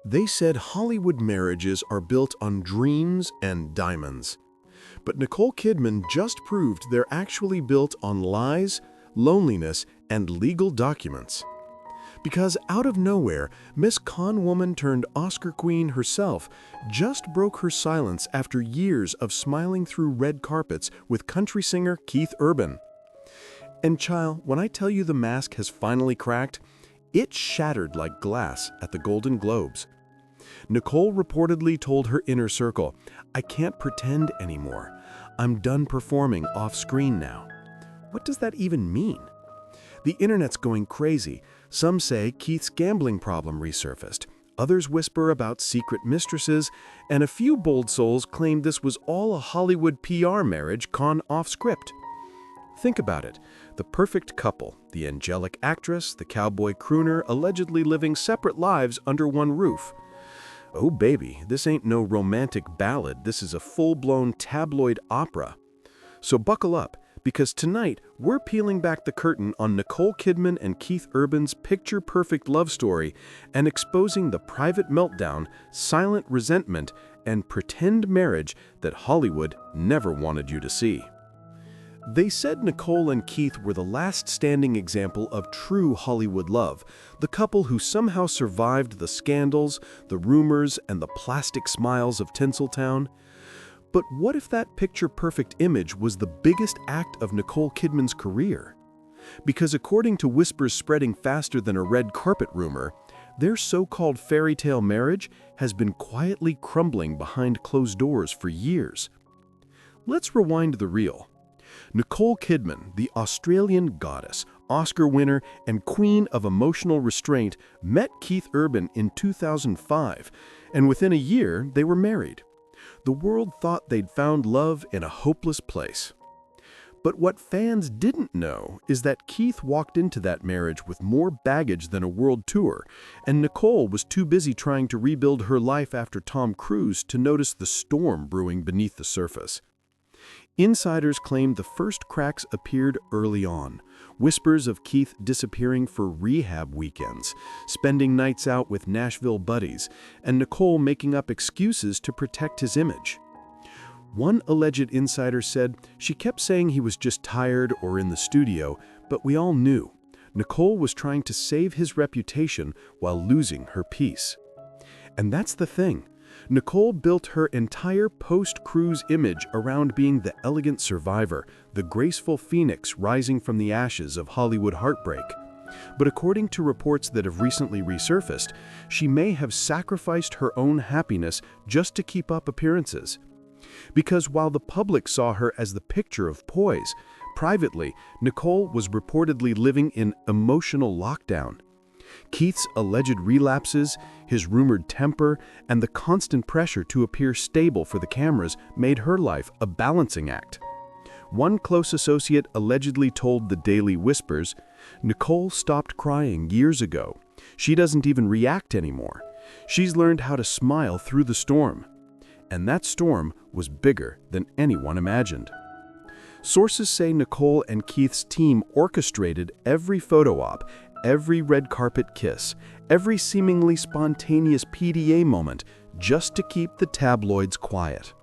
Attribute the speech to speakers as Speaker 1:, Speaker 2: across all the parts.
Speaker 1: They said Hollywood marriages are built on dreams and diamonds. But Nicole Kidman just proved they're actually built on lies, loneliness, and legal documents. Because out of nowhere, Miss Con Woman turned Oscar queen herself just broke her silence after years of smiling through red carpets with country singer Keith Urban. And child, when I tell you the mask has finally cracked, it shattered like glass at the Golden Globes. Nicole reportedly told her inner circle, "I can't pretend anymore. I'm done performing off-screen now." What does that even mean? The internet's going crazy. Some say Keith's gambling problem resurfaced. Others whisper about secret mistresses, and a few bold souls claim this was all a Hollywood PR marriage gone off-script. Think about it. The perfect couple, the angelic actress, the cowboy crooner, allegedly living separate lives under one roof. Oh baby, this ain't no romantic ballad, this is a full-blown tabloid opera. So buckle up, because tonight we're peeling back the curtain on Nicole Kidman and Keith Urban's picture-perfect love story and exposing the private meltdown, silent resentment, and pretend marriage that Hollywood never wanted you to see. They said Nicole and Keith were the last standing example of true Hollywood love, the couple who somehow survived the scandals, the rumors, and the plastic smiles of Tinseltown. But what if that picture-perfect image was the biggest act of Nicole Kidman's career? Because according to whispers spreading faster than a red carpet rumor, their so-called fairy tale marriage has been quietly crumbling behind closed doors for years. Let's rewind the reel. Nicole Kidman, the Australian goddess, Oscar winner, and queen of emotional restraint, met Keith Urban in 2005, and within a year they were married. The world thought they'd found love in a hopeless place. But what fans didn't know is that Keith walked into that marriage with more baggage than a world tour, and Nicole was too busy trying to rebuild her life after Tom Cruise to notice the storm brewing beneath the surface. Insiders claimed the first cracks appeared early on. Whispers of Keith disappearing for rehab weekends, spending nights out with Nashville buddies, and Nicole making up excuses to protect his image. One alleged insider said she kept saying he was just tired or in the studio, but we all knew. Nicole was trying to save his reputation while losing her peace. And that's the thing. Nicole built her entire post-cruise image around being the elegant survivor, the graceful phoenix rising from the ashes of Hollywood heartbreak. But according to reports that have recently resurfaced, she may have sacrificed her own happiness just to keep up appearances. Because while the public saw her as the picture of poise, privately, Nicole was reportedly living in emotional lockdown. Keith's alleged relapses, his rumored temper, and the constant pressure to appear stable for the cameras made her life a balancing act. One close associate allegedly told the Daily Whispers, "Nicole stopped crying years ago. She doesn't even react anymore. She's learned how to smile through the storm." And that storm was bigger than anyone imagined. Sources say Nicole and Keith's team orchestrated every photo op, every red carpet kiss, every seemingly spontaneous PDA moment, just to keep the tabloids quiet.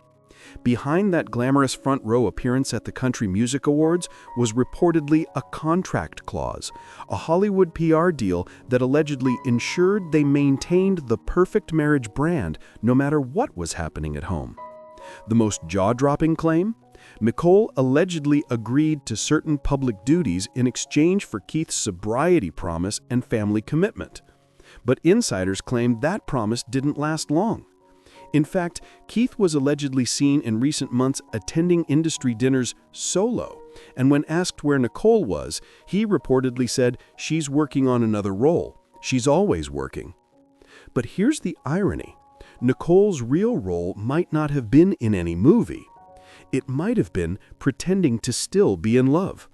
Speaker 1: Behind that glamorous front row appearance at the Country Music Awards was reportedly a contract clause, a Hollywood PR deal that allegedly ensured they maintained the perfect marriage brand no matter what was happening at home. The most jaw-dropping claim? Nicole allegedly agreed to certain public duties in exchange for Keith's sobriety promise and family commitment. But insiders claimed that promise didn't last long. In fact, Keith was allegedly seen in recent months attending industry dinners solo, and when asked where Nicole was, he reportedly said, "She's working on another role. She's always working." But here's the irony. Nicole's real role might not have been in any movie. It might have been pretending to still be in love.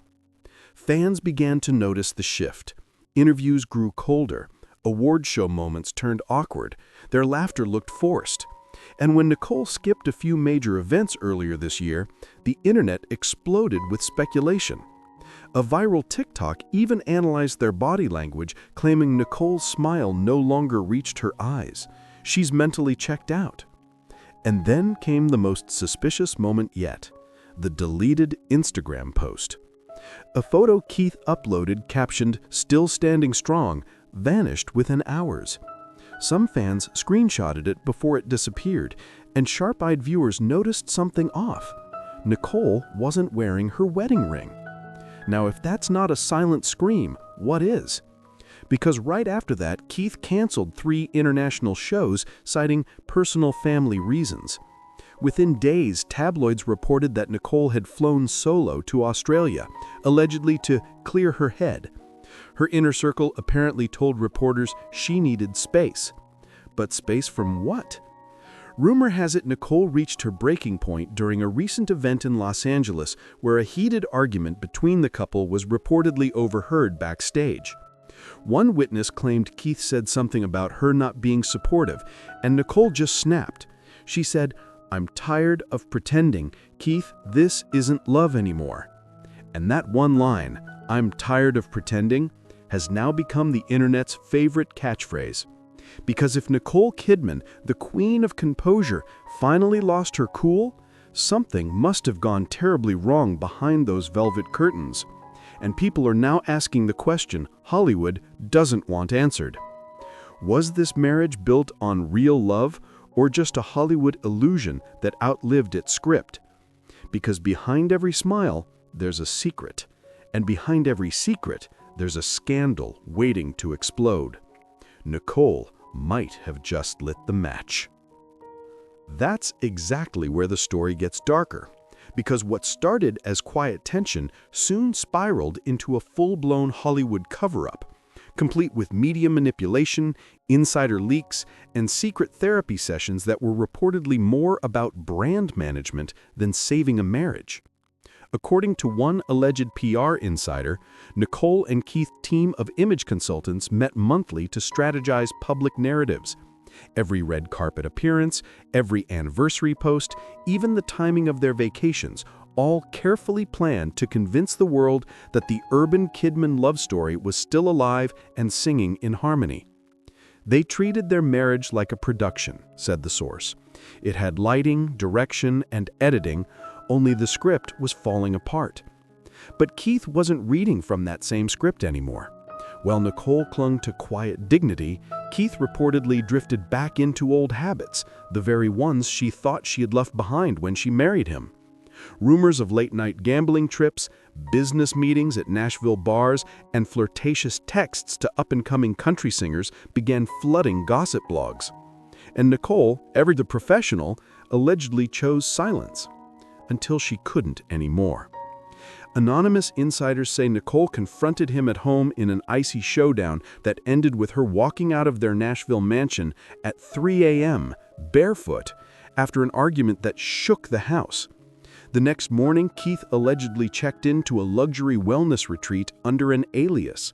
Speaker 1: Fans began to notice the shift. Interviews grew colder. Award show moments turned awkward. Their laughter looked forced. And when Nicole skipped a few major events earlier this year, the internet exploded with speculation. A viral TikTok even analyzed their body language, claiming Nicole's smile no longer reached her eyes. She's mentally checked out. And then came the most suspicious moment yet, the deleted Instagram post. A photo Keith uploaded captioned, "Still standing strong," vanished within hours. Some fans screenshotted it before it disappeared, and sharp-eyed viewers noticed something off. Nicole wasn't wearing her wedding ring. Now, if that's not a silent scream, what is? Because right after that, Keith canceled 3 international shows, citing personal family reasons. Within days, tabloids reported that Nicole had flown solo to Australia, allegedly to clear her head. Her inner circle apparently told reporters she needed space. But space from what? Rumor has it Nicole reached her breaking point during a recent event in Los Angeles where a heated argument between the couple was reportedly overheard backstage. One witness claimed Keith said something about her not being supportive, and Nicole just snapped. She said, "I'm tired of pretending. Keith, this isn't love anymore." And that one line, "I'm tired of pretending," has now become the internet's favorite catchphrase. Because if Nicole Kidman, the queen of composure, finally lost her cool, something must have gone terribly wrong behind those velvet curtains. And people are now asking the question Hollywood doesn't want answered. Was this marriage built on real love, or just a Hollywood illusion that outlived its script? Because behind every smile, there's a secret. And behind every secret, there's a scandal waiting to explode. Nicole might have just lit the match. That's exactly where the story gets darker, because what started as quiet tension soon spiraled into a full-blown Hollywood cover-up, complete with media manipulation, insider leaks, and secret therapy sessions that were reportedly more about brand management than saving a marriage. According to one alleged PR insider, Nicole and Keith's team of image consultants met monthly to strategize public narratives. Every red carpet appearance, every anniversary post, even the timing of their vacations, all carefully planned to convince the world that the urban Kidman love story was still alive and singing in harmony. They treated their marriage like a production, said the source. It had lighting, direction, and editing, only the script was falling apart. But Keith wasn't reading from that same script anymore. While Nicole clung to quiet dignity, Keith reportedly drifted back into old habits, the very ones she thought she had left behind when she married him. Rumors of late-night gambling trips, business meetings at Nashville bars, and flirtatious texts to up-and-coming country singers began flooding gossip blogs. And Nicole, ever the professional, allegedly chose silence. Until she couldn't anymore. Anonymous insiders say Nicole confronted him at home in an icy showdown that ended with her walking out of their Nashville mansion at 3 a.m., barefoot, after an argument that shook the house. The next morning, Keith allegedly checked into a luxury wellness retreat under an alias.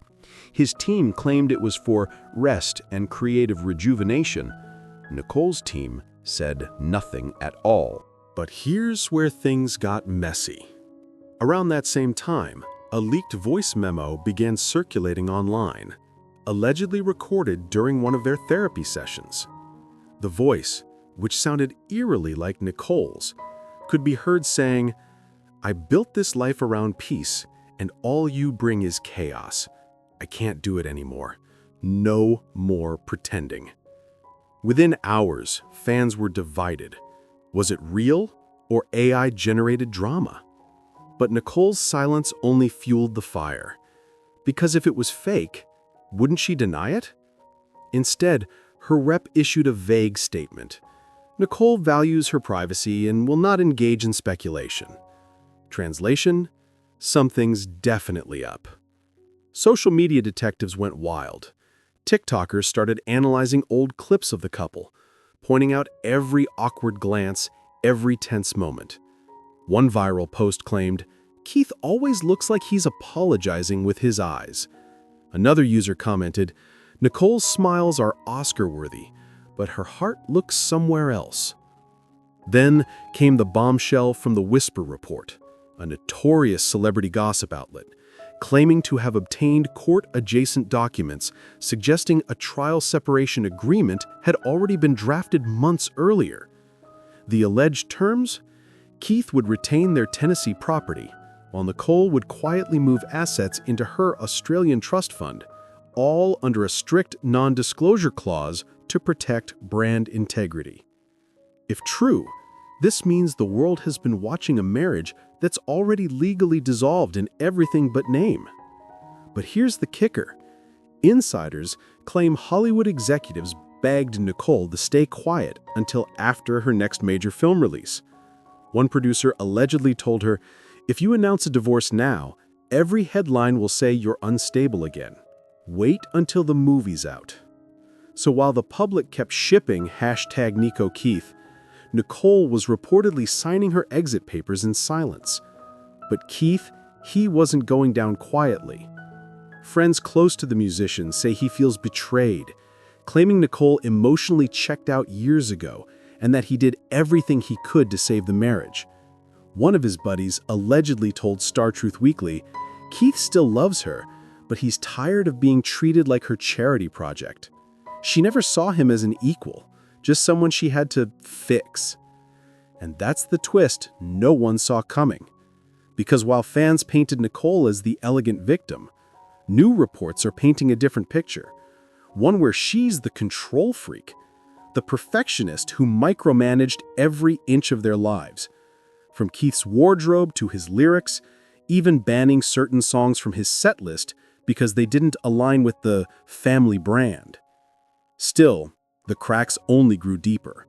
Speaker 1: His team claimed it was for rest and creative rejuvenation. Nicole's team said nothing at all. But here's where things got messy. Around that same time, a leaked voice memo began circulating online, allegedly recorded during one of their therapy sessions. The voice, which sounded eerily like Nicole's, could be heard saying, "I built this life around peace, and all you bring is chaos. I can't do it anymore. No more pretending." Within hours, fans were divided. Was it real or AI-generated drama? But Nicole's silence only fueled the fire. Because if it was fake, wouldn't she deny it? Instead, her rep issued a vague statement. Nicole values her privacy and will not engage in speculation. Translation: something's definitely up. Social media detectives went wild. TikTokers started analyzing old clips of the couple, pointing out every awkward glance, every tense moment. One viral post claimed, "Keith always looks like he's apologizing with his eyes." Another user commented, "Nicole's smiles are Oscar-worthy, but her heart looks somewhere else." Then came the bombshell from the Whisper Report, a notorious celebrity gossip outlet. claiming to have obtained court-adjacent documents suggesting a trial separation agreement had already been drafted months earlier. The alleged terms? Keith would retain their Tennessee property, while Nicole would quietly move assets into her Australian trust fund, all under a strict non-disclosure clause to protect brand integrity. If true, this means the world has been watching a marriage that's already legally dissolved in everything but name. But here's the kicker. Insiders claim Hollywood executives begged Nicole to stay quiet until after her next major film release. One producer allegedly told her, "If you announce a divorce now, every headline will say you're unstable again. Wait until the movie's out." So while the public kept shipping #NicoKeith, Nicole was reportedly signing her exit papers in silence. But Keith, he wasn't going down quietly. Friends close to the musician say he feels betrayed, claiming Nicole emotionally checked out years ago and that he did everything he could to save the marriage. One of his buddies allegedly told Star Truth Weekly, Keith still loves her, but he's tired of being treated like her charity project. She never saw him as an equal, just someone she had to fix. And that's the twist no one saw coming. Because while fans painted Nicole as the elegant victim, new reports are painting a different picture. One where she's the control freak, the perfectionist who micromanaged every inch of their lives. From Keith's wardrobe to his lyrics, even banning certain songs from his set list because they didn't align with the family brand. Still, the cracks only grew deeper.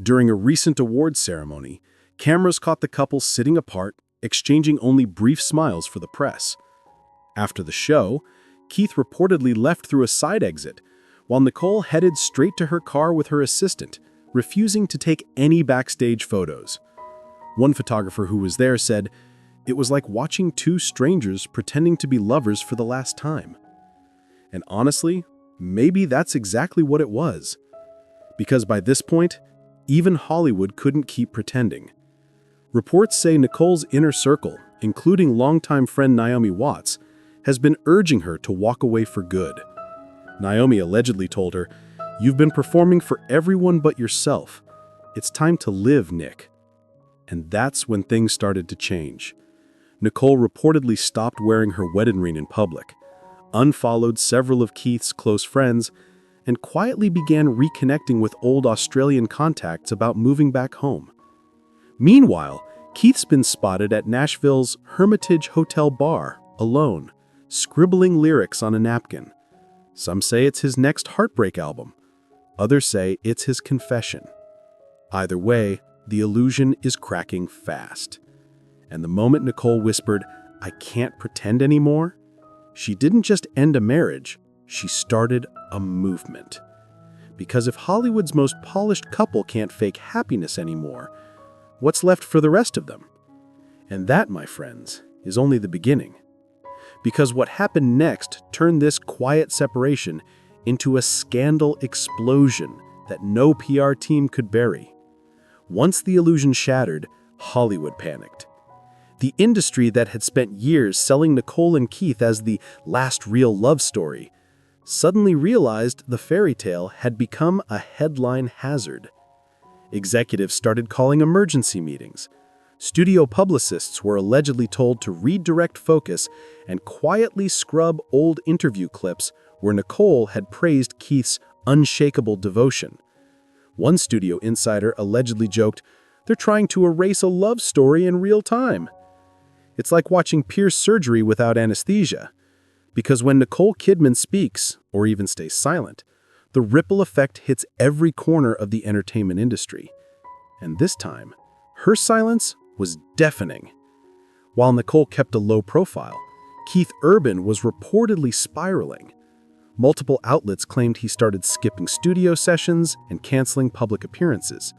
Speaker 1: During a recent awards ceremony, cameras caught the couple sitting apart, exchanging only brief smiles for the press. After the show, Keith reportedly left through a side exit, while Nicole headed straight to her car with her assistant, refusing to take any backstage photos. One photographer who was there said, "It was like watching two strangers pretending to be lovers for the last time." And honestly, maybe that's exactly what it was. Because by this point, even Hollywood couldn't keep pretending. Reports say Nicole's inner circle, including longtime friend Naomi Watts, has been urging her to walk away for good. Naomi allegedly told her, "You've been performing for everyone but yourself. It's time to live, Nick." And that's when things started to change. Nicole reportedly stopped wearing her wedding ring in public, unfollowed several of Keith's close friends, and quietly began reconnecting with old Australian contacts about moving back home. Meanwhile, Keith's been spotted at Nashville's Hermitage Hotel bar, alone, scribbling lyrics on a napkin. Some say it's his next heartbreak album. Others say it's his confession. Either way, the illusion is cracking fast. And the moment Nicole whispered, "I can't pretend anymore," she didn't just end a marriage, she started a movement. Because if Hollywood's most polished couple can't fake happiness anymore, what's left for the rest of them? And that, my friends, is only the beginning. Because what happened next turned this quiet separation into a scandal explosion that no PR team could bury. Once the illusion shattered, Hollywood panicked. The industry that had spent years selling Nicole and Keith as the last real love story suddenly realized the fairy tale had become a headline hazard. Executives started calling emergency meetings. Studio publicists were allegedly told to redirect focus and quietly scrub old interview clips where Nicole had praised Keith's unshakable devotion. One studio insider allegedly joked, "They're trying to erase a love story in real time." It's like watching Pierce surgery without anesthesia. Because when Nicole Kidman speaks, or even stays silent, the ripple effect hits every corner of the entertainment industry. And this time, her silence was deafening. While Nicole kept a low profile, Keith Urban was reportedly spiraling. Multiple outlets claimed he started skipping studio sessions and canceling public appearances.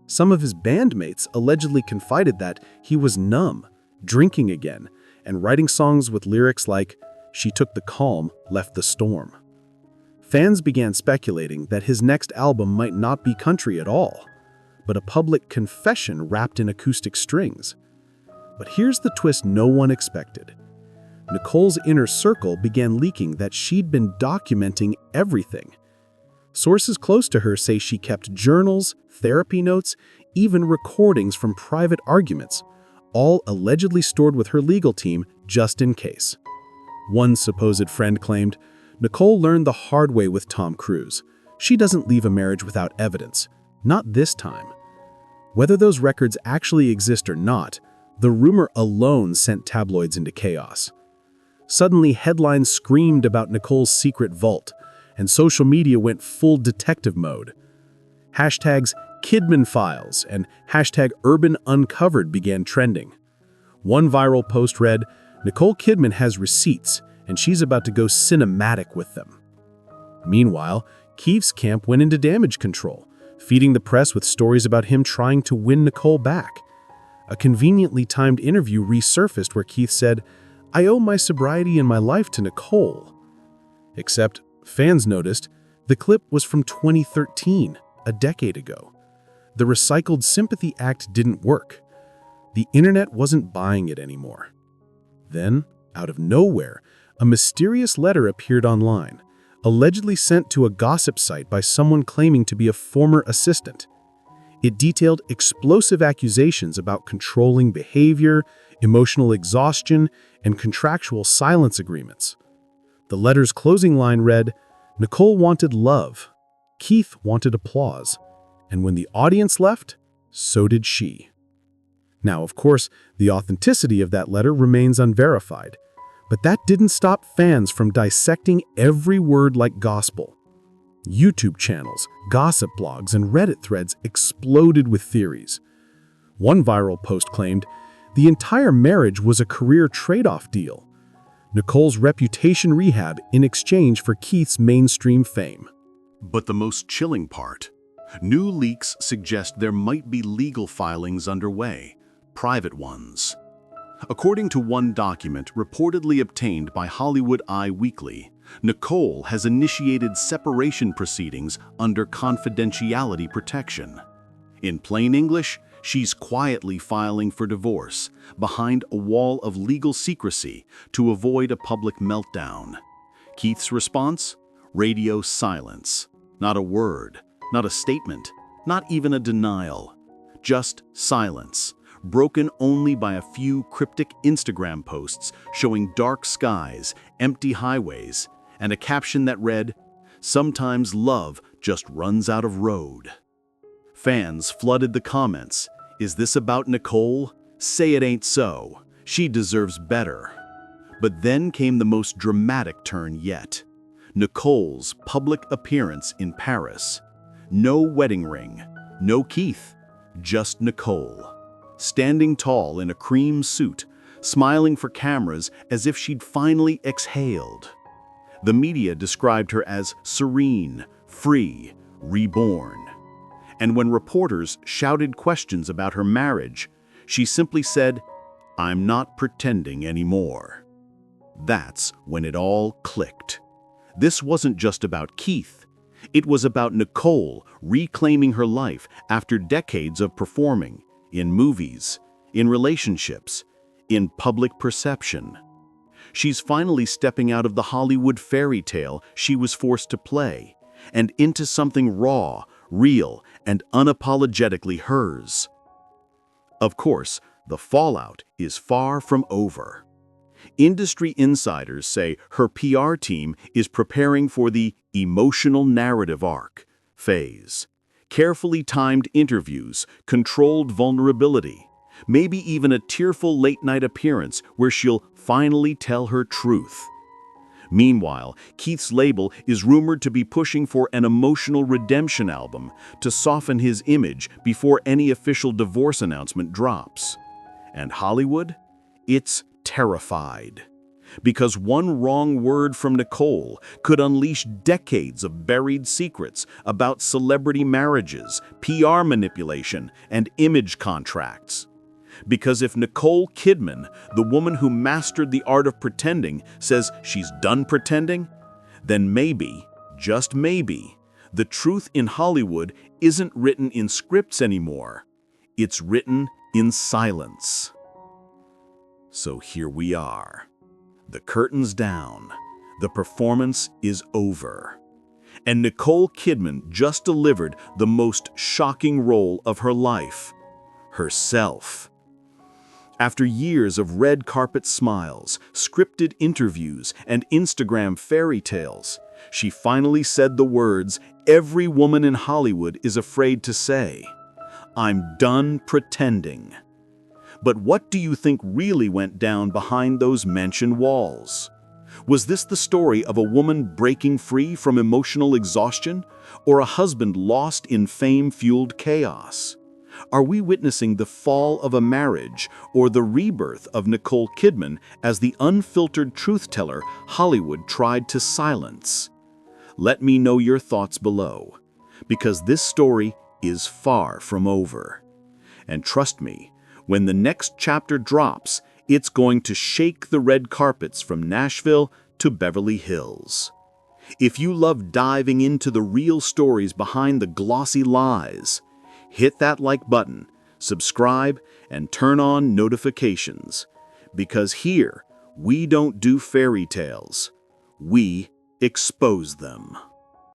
Speaker 1: Some of his bandmates allegedly confided that he was numb, drinking again, and writing songs with lyrics like, "She took the calm, left the storm." Fans began speculating that his next album might not be country at all, but a public confession wrapped in acoustic strings. But here's the twist no one expected.
Speaker 2: Nicole's inner circle began leaking that she'd been documenting everything. Sources close to her say she kept journals, therapy notes, even recordings from private arguments, all allegedly stored with her legal team just in case. One supposed friend claimed, "Nicole learned the hard way with Tom Cruise. She doesn't leave a marriage without evidence. Not this time." Whether those records actually exist or not, the rumor alone sent tabloids into chaos. Suddenly, headlines screamed about Nicole's secret vault, and social media went full detective mode. Hashtags Kidman Files and hashtag Urban Uncovered began trending. One viral post read, "Nicole Kidman has receipts, and she's about to go cinematic with them." Meanwhile, Keith's camp went into damage control, feeding the press with stories about him trying to win Nicole back. A conveniently timed interview resurfaced where Keith said, "I owe my sobriety and my life to Nicole." Except, fans noticed, the clip was from 2013, a decade ago. The recycled sympathy act didn't work. The internet wasn't buying it anymore. Then, out of nowhere, a mysterious letter appeared online, allegedly sent to a gossip site by someone claiming to be a former assistant. It detailed explosive accusations about controlling behavior, emotional exhaustion, and contractual silence agreements. The letter's closing line read, "Nicole wanted love, Keith wanted applause, and when the audience left, so did she." Now, of course, the authenticity of that letter remains unverified, but that didn't stop fans from dissecting every word like gospel. YouTube channels, gossip blogs, and Reddit threads exploded with theories. One viral post claimed, "The entire marriage was a career trade-off deal. Nicole's reputation rehab in exchange for Keith's mainstream fame."
Speaker 1: But the most chilling part, new leaks suggest there might be legal filings underway, private ones. According to one document reportedly obtained by Hollywood Eye Weekly, Nicole has initiated separation proceedings under confidentiality protection. In plain English, she's quietly filing for divorce behind a wall of legal secrecy to avoid a public meltdown. Keith's response? Radio silence. Not a word, not a statement, not even a denial. Just silence, broken only by a few cryptic Instagram posts showing dark skies, empty highways, and a caption that read, "Sometimes love just runs out of road." Fans flooded the comments. "Is this about Nicole? Say it ain't so. She deserves better." But then came the most dramatic turn yet. Nicole's public appearance in Paris. No wedding ring, no Keith, just Nicole. Standing tall in a cream suit, smiling for cameras as if she'd finally exhaled. The media described her as serene, free, reborn. And when reporters shouted questions about her marriage, she simply said, "I'm not pretending anymore." That's when it all clicked. This wasn't just about Keith. It was about Nicole reclaiming her life after decades of performing, in movies, in relationships, in public perception. She's finally stepping out of the Hollywood fairy tale she was forced to play, and into something raw, real, and unapologetically hers. Of course, the fallout is far from over. Industry insiders say her PR team is preparing for the emotional narrative arc phase. Carefully timed interviews, controlled vulnerability, maybe even a tearful late-night appearance where she'll finally tell her truth. Meanwhile, Keith's label is rumored to be pushing for an emotional redemption album to soften his image before any official divorce announcement drops. And Hollywood? It's terrified. Because one wrong word from Nicole could unleash decades of buried secrets about celebrity marriages, PR manipulation, and image contracts. Because if Nicole Kidman, the woman who mastered the art of pretending, says she's done pretending, then maybe, just maybe, the truth in Hollywood isn't written in scripts anymore. It's written in silence. So here we are. The curtain's down. The performance is over. And Nicole Kidman just delivered the most shocking role of her life, herself. After years of red carpet smiles, scripted interviews, and Instagram fairy tales, she finally said the words every woman in Hollywood is afraid to say. I'm done pretending. But what do you think really went down behind those mentioned walls? Was this the story of a woman breaking free from emotional exhaustion, or a husband lost in fame-fueled chaos? Are we witnessing the fall of a marriage or the rebirth of Nicole Kidman as the unfiltered truth-teller Hollywood tried to silence? Let me know your thoughts below, because this story is far from over. And trust me, when the next chapter drops, it's going to shake the red carpets from Nashville to Beverly Hills. If you love diving into the real stories behind the glossy lies, hit that like button, subscribe, and turn on notifications. Because here, we don't do fairy tales. We expose them.